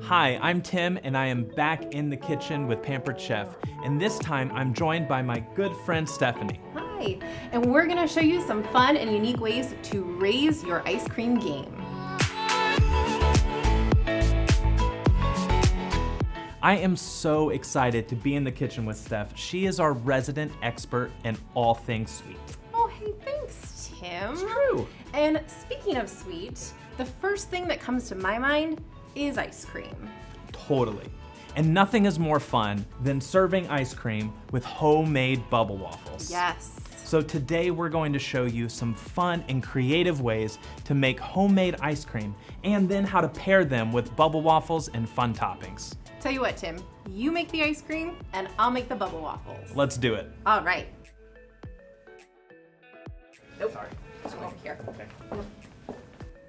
Hi, I'm Tim, and I am back in the kitchen with Pampered Chef. And this time, I'm joined by my good friend Stephanie. Hi, and we're gonna show you some fun and unique ways to raise your ice cream game. I am so excited to be in the kitchen with Steph. She is our resident expert in all things sweet. Oh, hey, thanks, Tim. It's true. And speaking of sweet, the first thing that comes to my mind is ice cream. Totally. And nothing is more fun than serving ice cream with homemade bubble waffles. Yes. So today we're going to show you some fun and creative ways to make homemade ice cream and then how to pair them with bubble waffles and fun toppings. Tell you what, Tim, you make the ice cream and I'll make the bubble waffles. Let's do it. All right. Nope. Sorry. Let's go over here. Okay.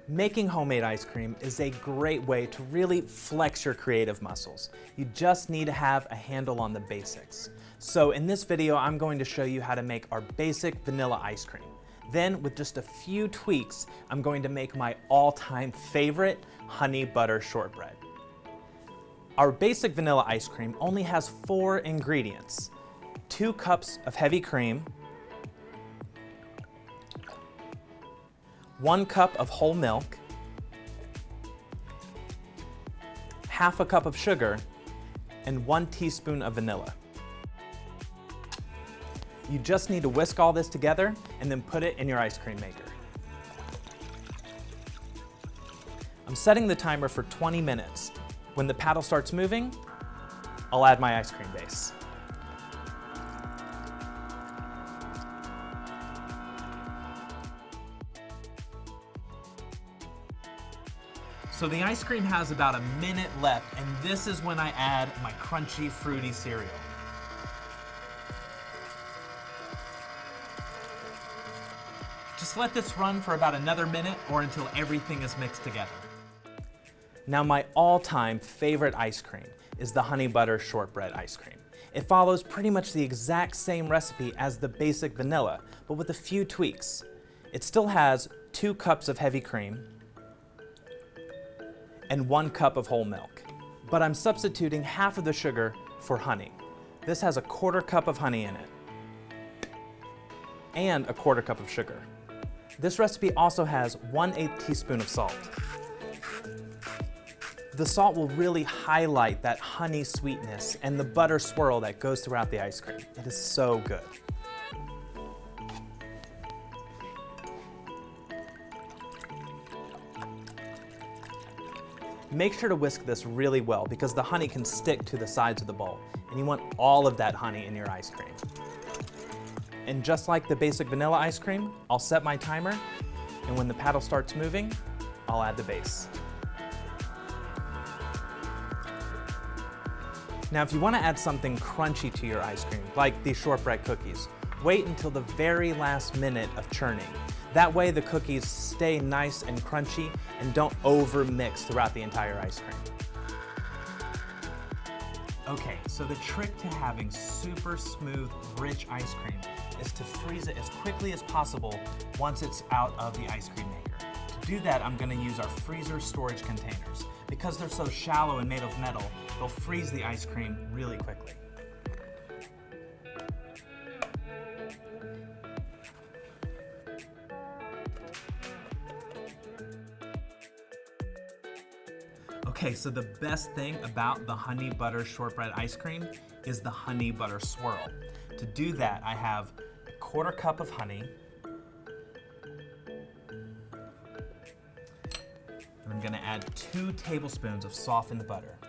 Making homemade ice cream is a great way to really flex your creative muscles. You just need to have a handle on the basics. So in this video, I'm going to show you how to make our basic vanilla ice cream. Then with just a few tweaks, I'm going to make my all-time favorite honey butter shortbread. Our basic vanilla ice cream only has 4 ingredients: 2 cups of heavy cream, 1 cup of whole milk, half a cup of sugar, and 1 teaspoon of vanilla. You just need to whisk all this together and then put it in your ice cream maker. I'm setting the timer for 20 minutes. When the paddle starts moving, I'll add my ice cream base. So the ice cream has about a minute left, and this is when I add my crunchy, fruity cereal. Just let this run for about another minute or until everything is mixed together. Now my all-time favorite ice cream is the honey butter shortbread ice cream. It follows pretty much the exact same recipe as the basic vanilla, but with a few tweaks. It still has 2 cups of heavy cream and 1 cup of whole milk. But I'm substituting half of the sugar for honey. This has a 1/4 cup of honey in it and a 1/4 cup of sugar. This recipe also has 1/8 teaspoon of salt. The salt will really highlight that honey sweetness and the butter swirl that goes throughout the ice cream. It is so good. Make sure to whisk this really well because the honey can stick to the sides of the bowl, and you want all of that honey in your ice cream. And just like the basic vanilla ice cream, I'll set my timer, and when the paddle starts moving, I'll add the base. Now, if you want to add something crunchy to your ice cream, like these shortbread cookies, wait until the very last minute of churning. That way the cookies stay nice and crunchy and don't over-mix throughout the entire ice cream. Okay, so the trick to having super smooth, rich ice cream is to freeze it as quickly as possible once it's out of the ice cream maker. To do that, I'm going to use our freezer storage containers. Because they're so shallow and made of metal, they'll freeze the ice cream really quickly. Okay, so the best thing about the honey butter shortbread ice cream is the honey butter swirl. To do that, I have a 1/4 cup of honey, and I'm going to add 2 tablespoons of softened butter.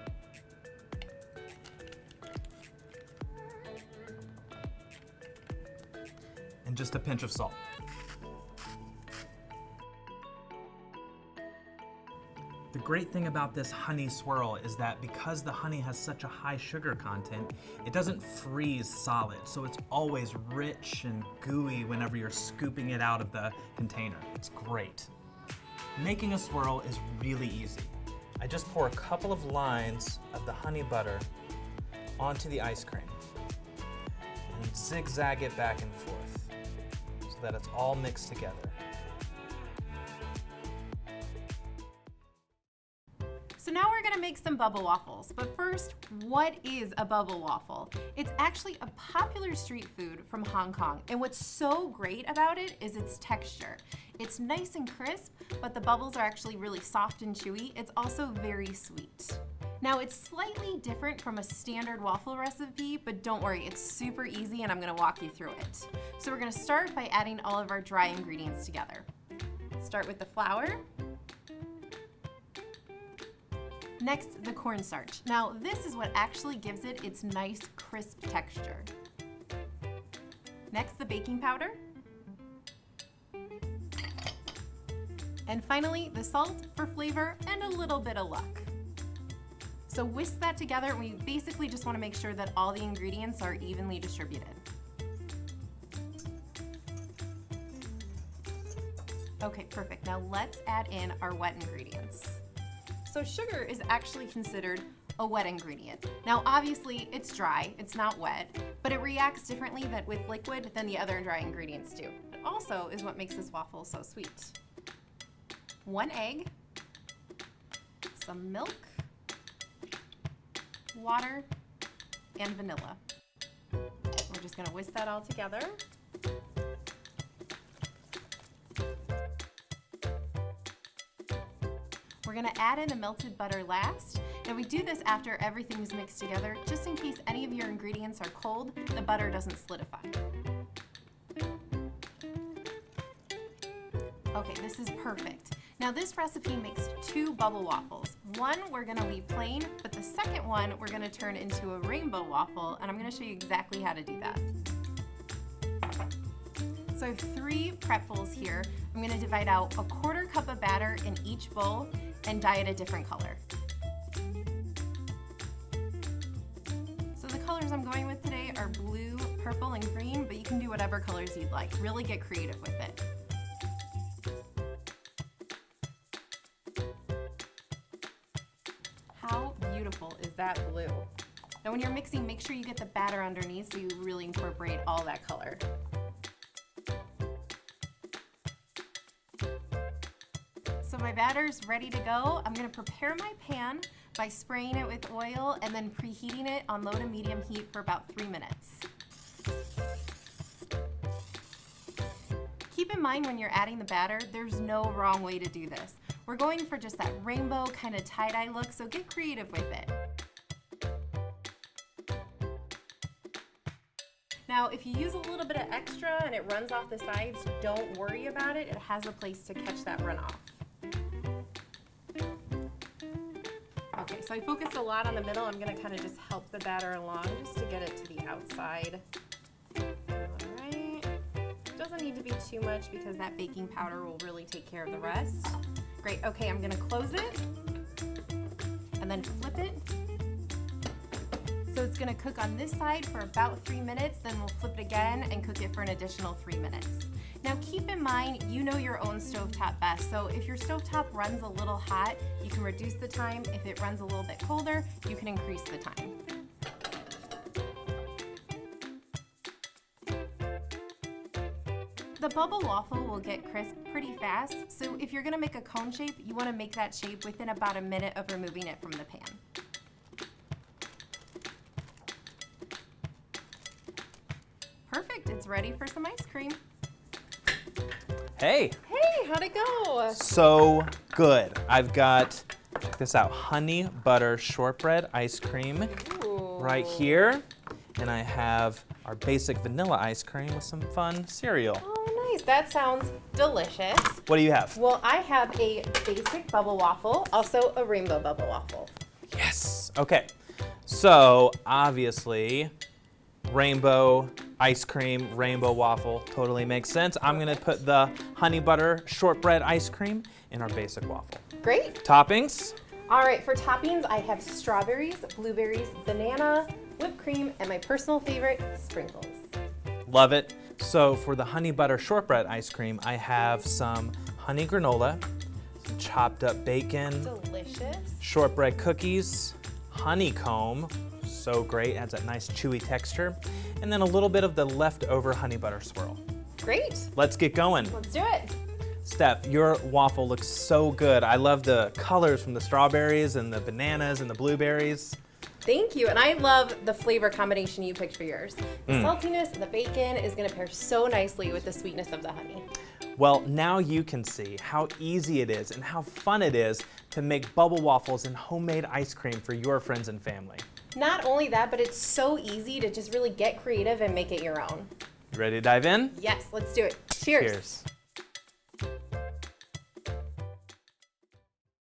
And just a pinch of salt. The great thing about this honey swirl is that because the honey has such a high sugar content, it doesn't freeze solid, so it's always rich and gooey whenever you're scooping it out of the container. It's great. Making a swirl is really easy. I just pour a couple of lines of the honey butter onto the ice cream and zigzag it back and forth so that it's all mixed together. So now we're gonna make some bubble waffles, but first, what is a bubble waffle? It's actually a popular street food from Hong Kong, and what's so great about it is its texture. It's nice and crisp, but the bubbles are actually really soft and chewy. It's also very sweet. Now, it's slightly different from a standard waffle recipe, but don't worry, it's super easy and I'm gonna walk you through it. So we're gonna start by adding all of our dry ingredients together. Start with the flour. Next, the cornstarch. Now, this is what actually gives it its nice, crisp texture. Next, the baking powder. And finally, the salt for flavor and a little bit of luck. So whisk that together, and we basically just want to make sure that all the ingredients are evenly distributed. Okay, perfect. Now let's add in our wet ingredients. So sugar is actually considered a wet ingredient. Now obviously it's dry, it's not wet, but it reacts differently with liquid than the other dry ingredients do. It also is what makes this waffle so sweet. 1 egg, some milk, water, and vanilla. We're just gonna whisk that all together. We're gonna add in the melted butter last. Now we do this after everything's mixed together, just in case any of your ingredients are cold, the butter doesn't solidify. Okay, this is perfect. Now this recipe makes 2 bubble waffles. One we're gonna leave plain, but the second one we're gonna turn into a rainbow waffle, and I'm gonna show you exactly how to do that. So I have 3 prep bowls here. I'm gonna divide out 1/4 cup of batter in each bowl and dye it a different color. So the colors I'm going with today are blue, purple, and green, but you can do whatever colors you'd like. Really get creative with it. How beautiful is that blue? Now when you're mixing, make sure you get the batter underneath so you really incorporate all that color. So my batter's ready to go. I'm gonna prepare my pan by spraying it with oil and then preheating it on low to medium heat for about 3 minutes. Keep in mind when you're adding the batter, there's no wrong way to do this. We're going for just that rainbow kind of tie-dye look, so get creative with it. Now, if you use a little bit of extra and it runs off the sides, don't worry about it. It has a place to catch that runoff. Okay, so I focused a lot on the middle. I'm gonna kind of just help the batter along just to get it to the outside. All right. Doesn't need to be too much because that baking powder will really take care of the rest. Great, okay, I'm gonna close it and then flip it. So it's gonna cook on this side for about 3 minutes, then we'll flip it again and cook it for an additional 3 minutes. Now keep in mind, you know your own stovetop best, so if your stovetop runs a little hot, you can reduce the time. If it runs a little bit colder, you can increase the time. The bubble waffle will get crisp pretty fast, so if you're gonna make a cone shape, you wanna make that shape within about a minute of removing it from the pan. Perfect, it's ready for some ice cream. Hey, Hey, how'd it go? so good. I've got, check this out, honey butter shortbread ice cream Ooh. right here. And I have our basic vanilla ice cream with some fun cereal. Oh, nice, that sounds delicious. What do you have? Well, I have a basic bubble waffle, also a rainbow bubble waffle. Yes, okay. So obviously, rainbow ice cream, rainbow waffle, totally makes sense. I'm gonna put the honey butter shortbread ice cream in our basic waffle. Great. Toppings? All right, for toppings, I have strawberries, blueberries, banana, whipped cream, and my personal favorite, sprinkles. Love it. So for the honey butter shortbread ice cream, I have some honey granola, some chopped up bacon, Delicious. shortbread cookies, honeycomb, so great, adds that nice chewy texture, and then a little bit of the leftover honey butter swirl. Great. Let's get going. Let's do it. Steph, your waffle looks so good. I love the colors from the strawberries and the bananas and the blueberries. Thank you, and I love the flavor combination you picked for yours. The saltiness and the bacon is gonna pair so nicely with the sweetness of the honey. Well, now you can see how easy it is and how fun it is to make bubble waffles and homemade ice cream for your friends and family. Not only that, but it's so easy to just really get creative and make it your own. You ready to dive in? Yes, let's do it. Cheers. Cheers.